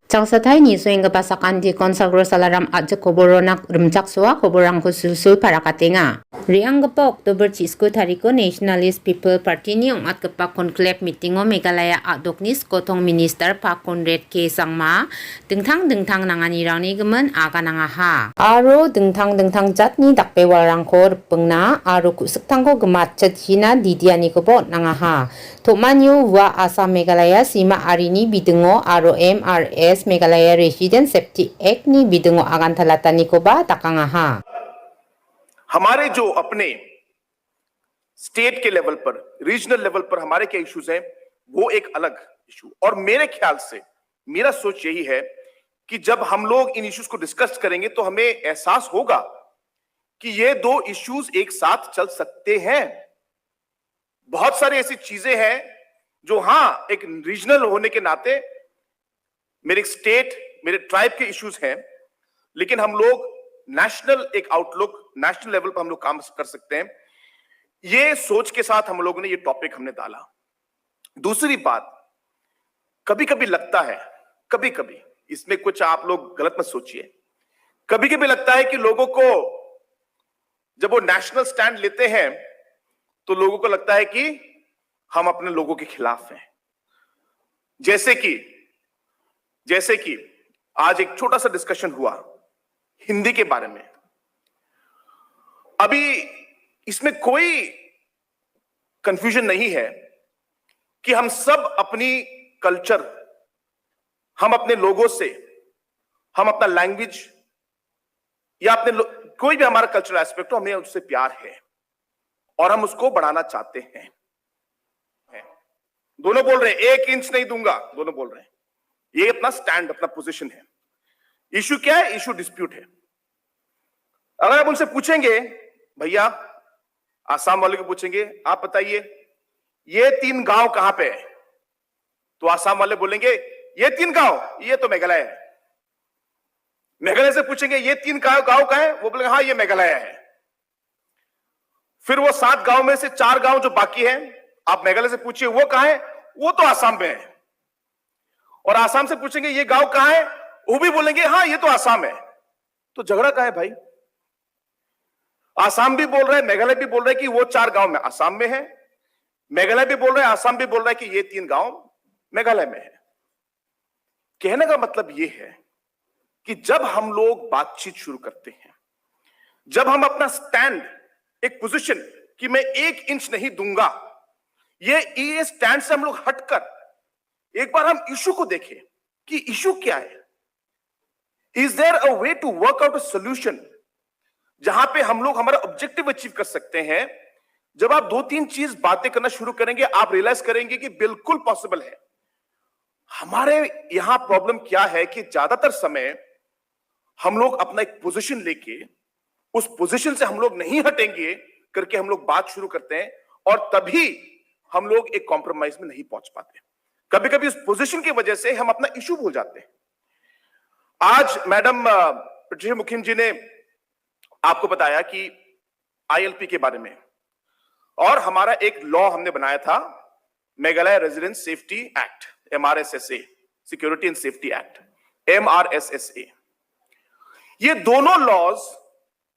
Changsathai ni soing ka pasakan di konsagro salaram aja koboronak rumchaksua koborang khususul para katenga. Riang gapa Oktober Chisko Tariko Nationalist People Party ni ongat kepa conclave meetingo Meghalaya adoknis kotong minister pa Conrad K Sangma dengtang nangani rangni gemen aga nangaha. Aro dengtang jat ni dakpe warangko repengna aro kusektangko gemat hina didiani kebo nangaha. Tokmanyo wa Assam Meghalaya sima arini bidengo aro MRS Meghalaya Resident Safety Act ni bidengo agan talatani ko ba takangaha. हमारे जो अपने state के level पर, regional level पर हमारे क्या issues हैं, वो एक अलग इशू। और मेरे ख्याल से मेरा सोच यही है कि जब हम लोग इन इश्यूज को डिस्कस करेंगे तो हमें एहसास होगा कि ये दो इश्यूज एक साथ चल सकते हैं। बहुत सारी ऐसी चीजें हैं जो हाँ एक रीजनल होने के नाते मेरे स्टेट, मेरे ट्राइब के इश्यूज हैं, लेकिन हम लोग नेशनल एक आउटलुक, नेशनल लेवल पर हम लोग काम कर सकते हैं। ये सोच के साथ हम लोगों ने ये टॉपिक हमने डाला। दूसरी बात, कभी कभी लगता है, कभी कभी इसमें कुछ आप लोग गलत मत सोचिए, कभी कभी लगता है कि लोगों को जब वो नेशनल स्टैंड लेते हैं तो लोगों को लगता है कि हम अपने लोगों के खिलाफ हैं। जैसे कि आज एक छोटा सा डिस्कशन हुआ हिंदी के बारे में। अभी इसमें कोई कंफ्यूजन नहीं है कि हम सब अपनी कल्चर, हम अपने लोगों से, हम अपना लैंग्वेज या अपने कोई भी हमारा कल्चरल एस्पेक्ट हो, हमें उससे प्यार है और हम उसको बढ़ाना चाहते हैं। दोनों बोल रहे हैं 1 इंच नहीं दूंगा, दोनों बोल रहे हैं। ये अपना स्टैंड, अपना पोजीशन है। इशू क्या है? इशू डिस्प्यूट है। अगर आप उनसे पूछेंगे, भैया आसाम वाले को पूछेंगे, आप बताइए ये 3 गांव कहां पे है, तो आसाम वाले बोलेंगे ये 3 गांव, ये तो मेघालय है। मेघालय से पूछेंगे ये 3 गांव कहां है, वो बोलेंगे हाँ ये मेघालय है। फिर वो 7 गांव में से 4 गांव जो बाकी है, आप मेघालय से पूछिए वो कहां है, वो तो आसाम में है। और आसाम से पूछेंगे ये गांव कहां है, वो भी बोलेंगे हाँ ये तो आसाम है। तो झगड़ा कहां है भाई? आसाम भी बोल रहा है, मेघालय भी बोल रहा है कि वो 4 गांव में आसाम में है, मेघालय भी बोल रहा है, आसाम भी बोल रहा है कि ये 3 गांव मेघालय में है। कहने का मतलब ये है कि जब हम लोग बातचीत शुरू करते हैं, जब हम अपना स्टैंड, एक पोजीशन कि मैं 1 इंच नहीं दूंगा, ये स्टैंड से हम लोग हटकर एक बार हम इशू को देखें कि इशू क्या है। Is there a way to work out a solution जहां पे हम लोग हमारा ऑब्जेक्टिव अचीव कर सकते हैं। जब आप 2-3 चीज बातें करना शुरू करेंगे, आप रियलाइज करेंगे कि बिल्कुल पॉसिबल है। हमारे यहां प्रॉब्लम क्या है कि ज्यादातर समय हम लोग अपना एक पोजीशन लेके उस पोजीशन से हम लोग नहीं हटेंगे करके हम लोग बात शुरू करते हैं, और तभी हम लोग एक कॉम्प्रोमाइज में नहीं पहुंच पाते। कभी कभी उस पोजीशन की वजह से हम अपना इशू भूल जाते हैं। आज मैडम पटेल मुखिम जी ने आपको बताया कि आईएलपी के बारे में, और हमारा एक लॉ हमने बनाया था, Meghalaya resident safety act, MRSSA, security and safety act, MRSSA। ये दोनों लॉज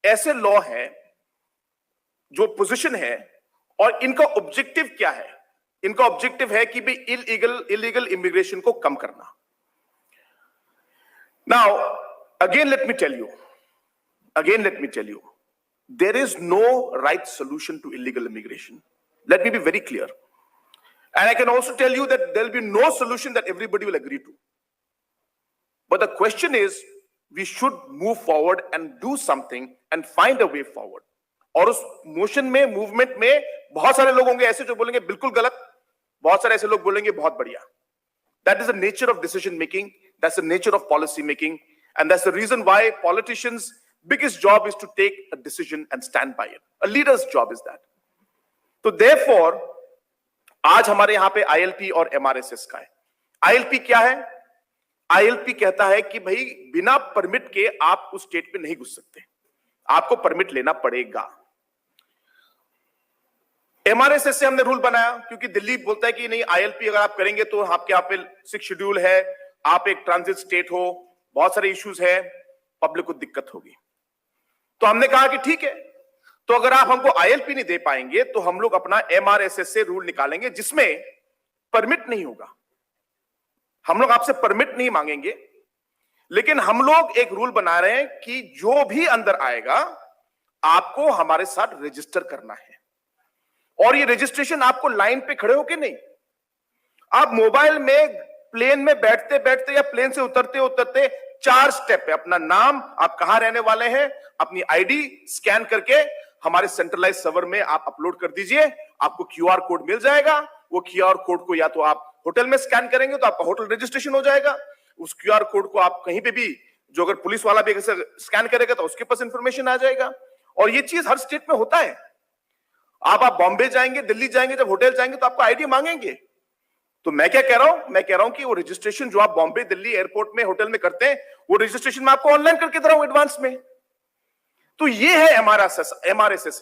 ऐसे लॉ है जो पोजीशन है, और इनका ऑब्जेक्टिव क्या है? इनका ऑब्जेक्टिव है कि भी इलीगल इमिग्रेशन को कम करना। Now again let me tell you, there is no right solution to illegal immigration. Let me be very clear. And I can also tell you that there will be no solution that everybody will agree to. But the question is, we should move forward and do something and find a way forward. और उस motion में, movement में बहुत सारे लोग होंगे ऐसे जो बोलेंगे बिल्कुल गलत, बहुत सारे ऐसे लोग बोलेंगे बहुत बढ़िया। That is the nature of decision making, that's the nature of policy making, and that's the reason why politicians' biggest job is to take a decision and stand by it. A leader's job is that. तो therefore आज हमारे यहां पे ILP और MRSS का है। ILP क्या है? आईएलपी कहता है कि भाई बिना परमिट के आप उस स्टेट में नहीं घुस सकते, आपको परमिट लेना पड़ेगा। एमआरएसएस से हमने रूल बनाया क्योंकि दिल्ली बोलता है कि नहीं, आईएलपी अगर आप करेंगे तो आपके यहाँ पे 6 शेड्यूल है, आप एक ट्रांजिट स्टेट हो, बहुत सारे इश्यूज है, पब्लिक को दिक्कत होगी। तो हमने कहा कि ठीक है, तो अगर आप हमको आईएलपी नहीं दे पाएंगे तो हम लोग अपना एमआरएसएस से रूल निकालेंगे जिसमें परमिट नहीं होगा। हम लोग आपसे परमिट नहीं मांगेंगे, लेकिन हम लोग एक रूल बना रहे हैं कि जो भी अंदर आएगा आपको हमारे साथ रजिस्टर करना है। और ये रजिस्ट्रेशन आपको लाइन पे खड़े होके नहीं, आप मोबाइल में प्लेन में बैठते बैठते या प्लेन से उतरते उतरते 4 स्टेप है, अपना नाम, आप कहां रहने वाले हैं, अपनी आईडी स्कैन करके हमारे सेंट्रलाइज सर्वर में आप अपलोड कर दीजिए, आपको क्यूआर कोड मिल जाएगा। वो क्यूआर कोड को या तो आप होटल में स्कैन करेंगे तो आपका होटल रजिस्ट्रेशन हो जाएगा, उस क्यूआर कोड को आप कहीं पे भी, जो अगर पुलिस वाला भी स्कैन करेगा तो उसके पास इंफॉर्मेशन आ जाएगा। और ये चीज हर स्टेट में होता है। आप बॉम्बे जाएंगे, दिल्ली जाएंगे, जब होटल जाएंगे तो आपको आईडी मांगेंगे। तो मैं क्या कह रहा हूं, मैं कह रहा हूं कि वो रजिस्ट्रेशन जो आप बॉम्बे, दिल्ली एयरपोर्ट में, होटल में करते हैं, वो रजिस्ट्रेशन में आपको ऑनलाइन करके दे रहा हूं एडवांस में। तो ये है MRSS,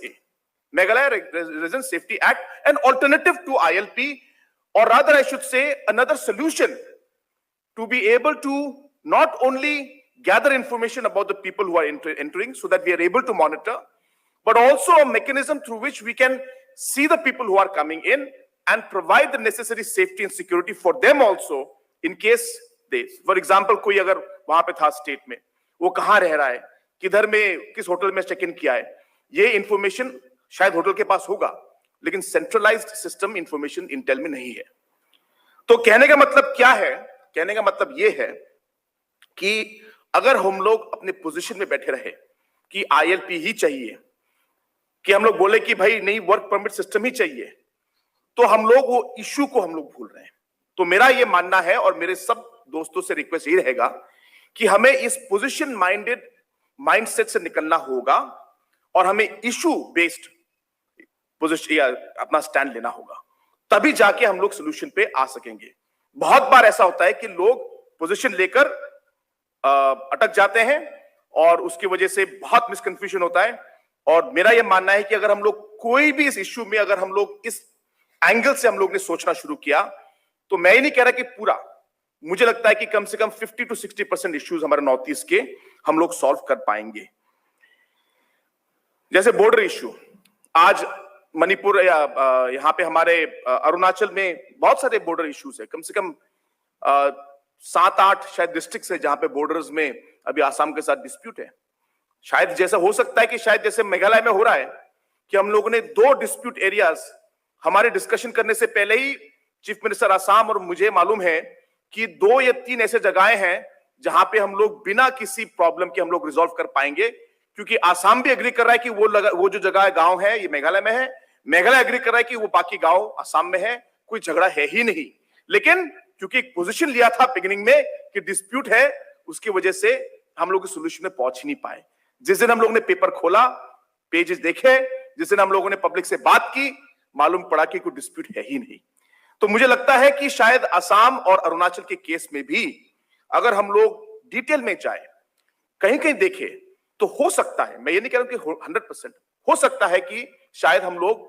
Meghalaya resident safety act, an alternative to ILP, or rather I should say another solution to be able to not only gather information about the people who are entering so that we are able to monitor, but also a mechanism through which we can see the people who are coming in and provide the necessary safety and security for them also in case they, for example, कोई अगर वहां पे था state में, वो कहां रह रहा है, किधर में, किस होटल में चेक इन किया है, ये इंफॉर्मेशन शायद होटल के पास होगा, लेकिन सेंट्रलाइज्ड सिस्टम इंफॉर्मेशन इंटेल में नहीं है। तो कहने का मतलब क्या है, कहने का मतलब यह है कि अगर हम लोग अपने पोजीशन में बैठे रहे कि आईएलपी ही चाहिए, कि हम लोग बोले कि भाई नहीं वर्क परमिट सिस्टम ही चाहिए, तो हम लोग वो इश्यू को हम लोग भूल रहे हैं। तो मेरा ये मानना है और मेरे सब दोस्तों से रिक्वेस्ट ये रहेगा कि हमें इस पोजीशन माइंडेड माइंडसेट से निकलना होगा और हमें इश्यू बेस्ड पोजीशन या अपना स्टैंड लेना होगा, तभी जाके हम लोग सोल्यूशन पे आ सकेंगे। बहुत बार ऐसा होता है कि लोग पोजीशन लेकर अटक जाते हैं और उसकी वजह से बहुत मिसकंफ्यूजन होता है। और मेरा यह मानना है कि अगर हम लोग कोई भी इस इश्यू में, अगर हम लोग इस एंगल से हम लोग ने सोचना शुरू किया, तो मैं ये नहीं कह रहा कि पूरा, मुझे लगता है कि कम से कम 50 to 60% इश्यूज हमारे नॉर्थ ईस्ट के हम लोग सॉल्व कर पाएंगे। जैसे बॉर्डर इश्यू, आज मणिपुर या यहाँ पे हमारे अरुणाचल में बहुत सारे बॉर्डर इश्यूज है, कम से कम 7-8 शायद डिस्ट्रिक्ट्स है जहां पे बॉर्डर्स में अभी आसाम के साथ डिस्प्यूट है। शायद जैसा हो सकता है कि शायद जैसे मेघालय में हो रहा है कि हम लोगों ने 2 डिस्प्यूट एरियाज हमारे डिस्कशन करने से पहले ही चीफ मिनिस्टर आसाम और मुझे मालूम है कि 2 या 3 ऐसे जगहें हैं जहां पे हम लोग बिना किसी प्रॉब्लम के हम लोग रिजॉल्व कर पाएंगे, क्योंकि आसाम भी एग्री कर रहा है कि वो जो जगह गांव है ये मेघालय में है, मेघालय एग्री कर रहा है कि वो बाकी गांव आसाम में है, कोई झगड़ा है ही नहीं। लेकिन क्योंकि एक पोजीशन लिया था बिगिनिंग में कि डिस्प्यूट है, उसकी वजह से हम लोग सोल्यूशन में पहुंच ही नहीं पाए। जिस दिन हम लोगों ने पेपर खोला, पेजेस देखे, जिस दिन हम लोगों ने पब्लिक से बात की, मालूम पड़ा कि कोई डिस्प्यूट है ही नहीं। तो मुझे लगता है कि शायद असम और अरुणाचल के केस में भी अगर हम लोग डिटेल में जाए, कहीं कहीं देखें, तो हो सकता है, मैं ये नहीं कह रहा हूं कि 100%, हो सकता है कि शायद हम लोग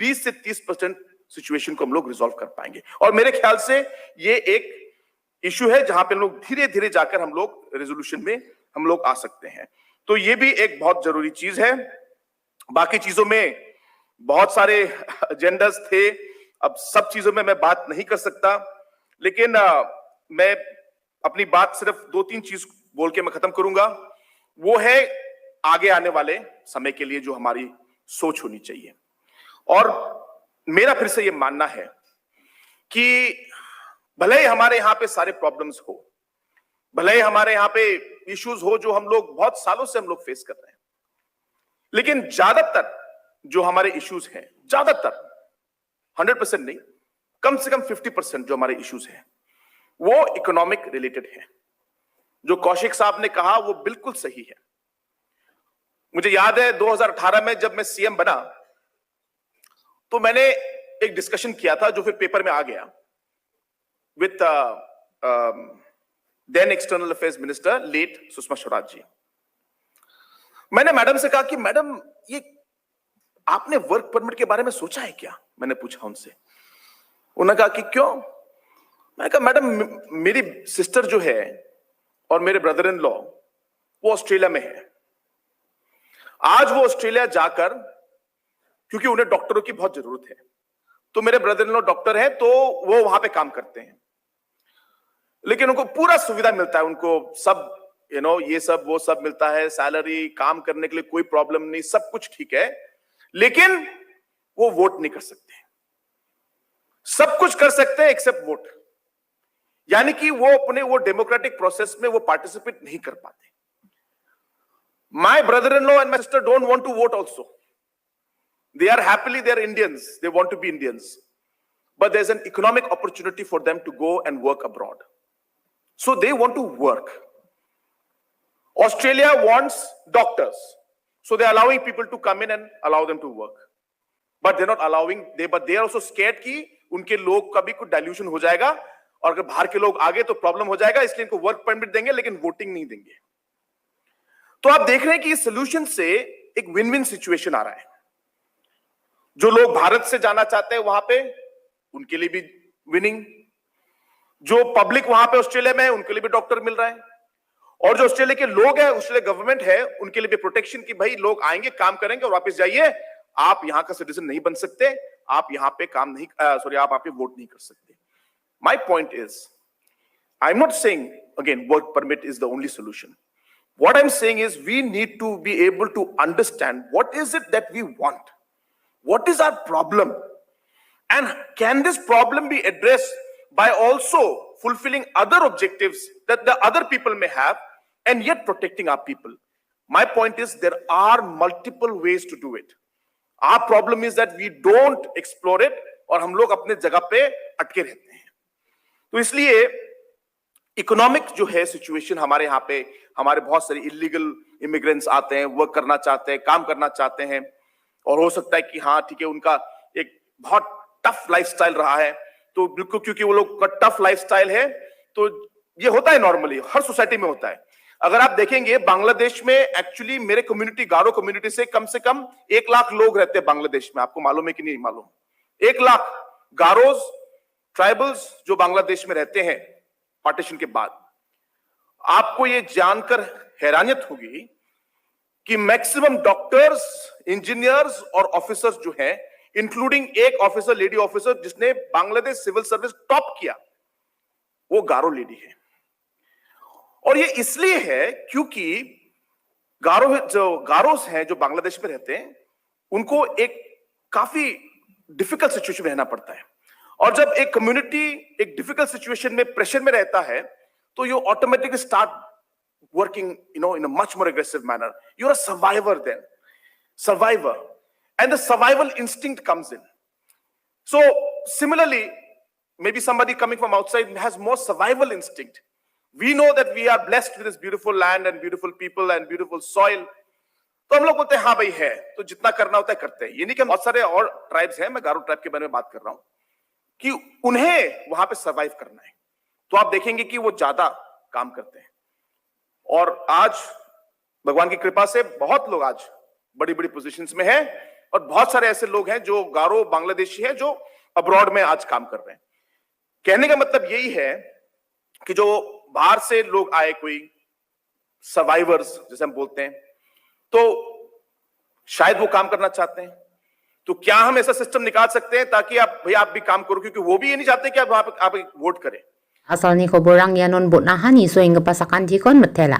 20 से 30% सिचुएशन को हम लोग रिजॉल्व कर पाएंगे। और मेरे ख्याल से ये एक इश्यू है जहां पे हम लोग धीरे धीरे जाकर हम लोग रेजोल्यूशन में हम लोग आ सकते हैं। तो ये भी एक बहुत जरूरी चीज है। बाकी चीजों में बहुत सारे एजेंडास थे, अब सब चीजों में मैं बात नहीं कर सकता, लेकिन मैं अपनी बात सिर्फ 2-3 चीज बोल के मैं खत्म करूंगा। वो है आगे आने वाले समय के लिए जो हमारी सोच होनी चाहिए। और मेरा फिर से ये मानना है कि भले ही हमारे यहां पे सारे प्रॉब्लम्स हो, भले ही हमारे यहां पे इश्यूज हो जो हम लोग बहुत सालों से हम लोग फेस कर रहे हैं, लेकिन ज्यादातर जो हमारे इश्यूज हैं, ज्यादातर 100% नहीं, कम से कम 50% जो हमारे इश्यूज हैं वो इकोनॉमिक रिलेटेड है। जो कौशिक साहब ने कहा वो बिल्कुल सही है। मुझे याद है 2018 में जब मैं सीएम बना तो मैंने एक डिस्कशन किया था जो फिर पेपर में आ गया with then external affairs minister late Sushma Swaraj ji. मैंने मैडम से कहा कि मैडम ये आपने वर्क परमिट के बारे में सोचा है क्या? मैंने पूछा उनसे। उन्होंने कहा कि क्यों? मैंने कहा मैडम मेरी सिस्टर जो है और मेरे ब्रदर इन लॉ वो ऑस्ट्रेलिया में है। आज वो ऑस्ट्रेलिया जाकर, क्योंकि उन्हें डॉक्टरों की बहुत जरूरत है, तो मेरे ब्रदर इन लॉ डॉक्टर है तो वो वहां पे काम करते हैं, लेकिन उनको पूरा सुविधा मिलता है, उनको सब ये सब वो सब मिलता है, सैलरी, काम करने के लिए कोई प्रॉब्लम नहीं, सब कुछ ठीक है, लेकिन वो वोट नहीं कर सकते। सब कुछ कर सकते हैं एक्सेप्ट वोट, यानी कि वो अपने वो डेमोक्रेटिक प्रोसेस में वो पार्टिसिपेट नहीं कर पाते। My brother in law and my sister don't want to vote also. They are happily, they are Indians. They want to be Indians. But there's an economic opportunity for them to go and work abroad. So they want to work. Australia wants doctors. So they're allowing people to come in and allow them to work. But they're not allowing, but they are also scared कि उनके लोग का भी कुछ dilution हो जाएगा, और अगर बाहर के लोग आगे तो प्रॉब्लम हो जाएगा, इसलिए इनको वर्क परमिट देंगे लेकिन वोटिंग नहीं देंगे। तो आप देख रहे हैं कि इस सोल्यूशन से एक विन विन सिचुएशन आ रहा है। जो लोग भारत से जाना चाहते हैं वहां पे, उनके लिए भी विनिंग, जो पब्लिक वहां पे ऑस्ट्रेलिया में है उनके लिए भी डॉक्टर मिल रहा है, और जो ऑस्ट्रेलिया के लोग हैं, ऑस्ट्रेलिया गवर्नमेंट है, उनके लिए भी प्रोटेक्शन कि भाई लोग आएंगे, काम करेंगे और वापस जाइए, आप यहां का सिटीजन नहीं बन सकते, आप यहां पे काम नहीं आप पे वोट नहीं कर सकते। My point is, I am not saying again work permit is the only solution. What I am saying is we need to be able to understand what is it that we want, what is our problem, and can this problem be addressed by also fulfilling other objectives that the other people may have and yet protecting our people. My point is there are multiple ways to do it. Our problem is that we don't explore it और हम लोग अपने जगह पे अटके रहते हैं। तो इसलिए इकोनॉमिक जो है सिचुएशन हमारे यहाँ पे, हमारे बहुत सारे इलीगल इमिग्रेंट्स आते हैं, वर्क करना चाहते हैं, काम करना चाहते हैं, और हो सकता है कि हाँ ठीक है उनका एक बहुत टफ लाइफस्टाइल रहा है, तो बिल्कुल क्योंकि वो लोग का टफ लाइफस्टाइल है तो ये होता है, नॉर्मली हर सोसाइटी में होता है। अगर आप देखेंगे बांग्लादेश में एक्चुअली मेरे कम्युनिटी, गारो कम्युनिटी से कम 1 लाख लोग रहते हैं बांग्लादेश में। आपको मालूम है कि नहीं मालूम? 1 लाख गारोज ट्राइबल्स जो बांग्लादेश में रहते हैं पार्टीशन के बाद। आपको ये जानकर हैरानियत होगी कि मैक्सिमम डॉक्टर्स, इंजीनियर्स और ऑफिसर्स जो हैं, इंक्लूडिंग एक ऑफिसर, लेडी ऑफिसर जिसने बांग्लादेश सिविल सर्विस टॉप किया, वो गारो लेडी है। और ये इसलिए है क्योंकि गारोस हैं जो बांग्लादेश में रहते हैं, उनको एक काफी डिफिकल्ट सिचुएशन में रहना पड़ता है, और जब एक कम्युनिटी एक डिफिकल्ट सिचुएशन में, प्रेशर में रहता है, तो you automatically start working in a much more aggressive manner. You're a survivor then, and the survival instinct comes in. So similarly, maybe somebody coming from outside has more survival instinct. We know that we are blessed with this beautiful land and beautiful people and beautiful soil. तो हम लोग बोलते हैं हाँ भाई है, तो जितना करना होता है करते हैं। ये नहीं कि बहुत सारे और ट्राइब्स हैं, मैं गारो ट्राइब के बारे में बात कर रहा हूं, कि उन्हें वहां पे सर्वाइव करना है, तो आप देखेंगे कि वो ज्यादा काम करते हैं। और आज भगवान की कृपा से बहुत लोग आज बड़ी बड़ी पोजीशंस में हैं, और बहुत सारे ऐसे लोग हैं जो गारो बांग्लादेशी हैं जो अब्रॉड में आज काम कर रहे हैं। कहने का मतलब यही है कि जो बाहर से लोग आए, कोई सर्वाइवर्स जैसे हम बोलते हैं, तो शायद वो काम करना चाहते हैं, तो क्या हम ऐसा सिस्टम निकाल सकते हैं ताकि आप भी काम करो, क्योंकि वो भी ये नहीं चाहते कि आप वोट करें। Asalni koborang yanon bot nahan iso ing pasakan tikon metela.